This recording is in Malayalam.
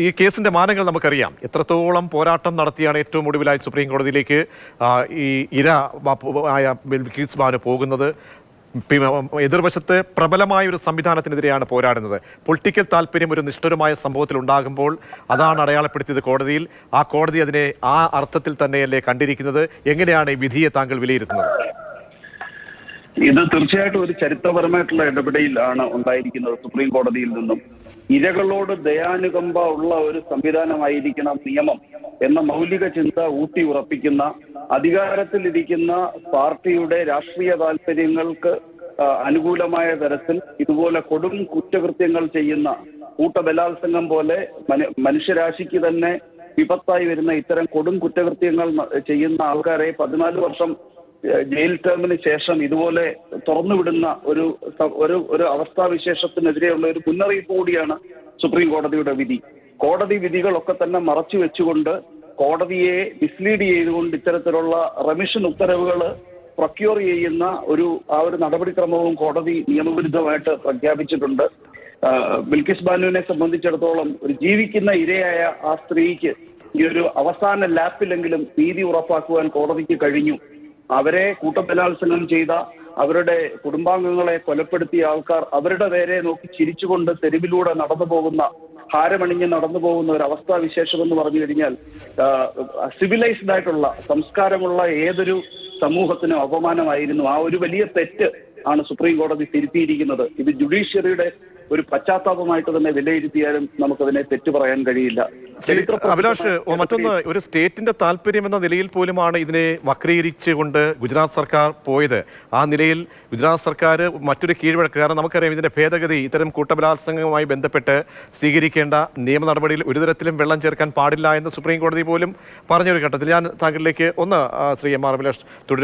ഈ കേസിന്റെ മാനങ്ങൾ നമുക്കറിയാം. എത്രത്തോളം പോരാട്ടം നടത്തിയാണ് ഏറ്റവും ഒടുവിലായി സുപ്രീം കോടതിയിലേക്ക് ഈ ഇര ആയ ബിൽക്കിസ് ബാനു പോകുന്നത്. എതിർവശത്ത് പ്രബലമായ ഒരു സംവിധാനത്തിനെതിരെയാണ് പോരാടുന്നത്. പൊളിറ്റിക്കൽ താല്പര്യം ഒരു നിഷ്ഠുരമായ സംഭവത്തിൽ ഉണ്ടാകുമ്പോൾ അതാണ് അടയാളപ്പെടുത്തിയത് കോടതിയിൽ. ആ കോടതി അതിനെ ആ അർത്ഥത്തിൽ തന്നെയല്ലേ കണ്ടിരിക്കുന്നത്? എങ്ങനെയാണ് ഈ വിധിയെ താങ്കൾ വിലയിരുത്തുന്നത്? ഇത് തീർച്ചയായിട്ടും ഒരു ചരിത്രപരമായിട്ടുള്ള ഇടപെടലാണ് ഉണ്ടായിരിക്കുന്നത് സുപ്രീം കോടതിയിൽ നിന്നും. ഇരകളോട് ദയാനുകമ്പ ഉള്ള ഒരു സംവിധാനമായിരിക്കണം നിയമം എന്ന മൗലിക ചിന്ത ഊട്ടി ഉറപ്പിക്കുന്ന, അധികാരത്തിലിരിക്കുന്ന പാർട്ടിയുടെ രാഷ്ട്രീയ താല്പര്യങ്ങൾക്ക് അനുകൂലമായ തരത്തിൽ ഇതുപോലെ കൊടും കുറ്റകൃത്യങ്ങൾ ചെയ്യുന്ന, കൂട്ടബലാത്സംഗം പോലെ മനുഷ്യരാശിക്ക് തന്നെ വിപത്തായി വരുന്ന ഇത്തരം കൊടും കുറ്റകൃത്യങ്ങൾ ചെയ്യുന്ന ആൾക്കാരെ 14 വർഷം ജയിൽ ടേമിന് ശേഷം ഇതുപോലെ തുറന്നുവിടുന്ന ഒരു അവസ്ഥാവിശേഷത്തിനെതിരെയുള്ള ഒരു മുന്നറിയിപ്പ് കൂടിയാണ് സുപ്രീം കോടതിയുടെ വിധി. കോടതി വിധികളൊക്കെ തന്നെ മറച്ചു വെച്ചുകൊണ്ട്, കോടതിയെ മിസ്ലീഡ് ചെയ്തുകൊണ്ട് ഇത്തരത്തിലുള്ള റെമിഷൻ ഉത്തരവുകൾ പ്രൊക്യൂർ ചെയ്യുന്ന ഒരു നടപടിക്രമവും കോടതി നിയമവിരുദ്ധമായിട്ട് പ്രഖ്യാപിച്ചിട്ടുണ്ട്. ബിൽക്കിസ് ബാനുവിനെ സംബന്ധിച്ചിടത്തോളം ഒരു ജീവിക്കുന്ന ഇരയായ ആ സ്ത്രീക്ക് ഈ ഒരു അവസാന ലാപ്പിലെങ്കിലും നീതി ഉറപ്പാക്കുവാൻ കോടതിക്ക് കഴിഞ്ഞു. അവരെ കൂട്ടബലാത്സംഗം ചെയ്ത, അവരുടെ കുടുംബാംഗങ്ങളെ കൊലപ്പെടുത്തിയ ആൾക്കാർ അവരുടെ നേരെ നോക്കി ചിരിച്ചുകൊണ്ട് തെരുവിലൂടെ നടന്നു പോകുന്ന, ഹാരമണിഞ്ഞ് നടന്നു പോകുന്ന ഒരു അവസ്ഥാവിശേഷം എന്ന് പറഞ്ഞു കഴിഞ്ഞാൽ സിവിലൈസ്ഡ് ആയിട്ടുള്ള സംസ്കാരമുള്ള ഏതൊരു സമൂഹത്തിനും അപമാനമായിരുന്നു. ആ ഒരു വലിയ തെറ്റ് ആണ് സുപ്രീം കോടതി തിരുത്തിയിരിക്കുന്നത്. ഇത് ജുഡീഷ്യറിയുടെ ഒരു പശ്ചാത്താപമായിട്ട് തന്നെ വിലയിരുത്തിയാലും നമുക്കതിനെ തെറ്റു പറയാൻ കഴിയില്ല. അഭിലാഷ്, മറ്റൊന്ന്, ഒരു സ്റ്റേറ്റിന്റെ താല്പര്യം എന്ന നിലയിൽ പോലുമാണ് ഇതിനെ വക്രീകരിച്ചുകൊണ്ട് ഗുജറാത്ത് സർക്കാർ പോയത്. ആ നിലയിൽ ഗുജറാത്ത് സർക്കാർ മറ്റൊരു കീഴ്വഴക്ക്, കാരണം നമുക്കറിയാം ഇതിന്റെ ഭേദഗതി ഇത്തരം കൂട്ടബലാത്സംഗവുമായി ബന്ധപ്പെട്ട് സ്വീകരിക്കേണ്ട നിയമ നടപടിയിൽ ഒരു തരത്തിലും വെള്ളം ചേർക്കാൻ പാടില്ല എന്ന് സുപ്രീം കോടതി പോലും പറഞ്ഞൊരു ഘട്ടത്തിൽ ഞാൻ താങ്കളിലേക്ക് ശ്രീ എം ആർ അഭിലാഷ് തുടരും.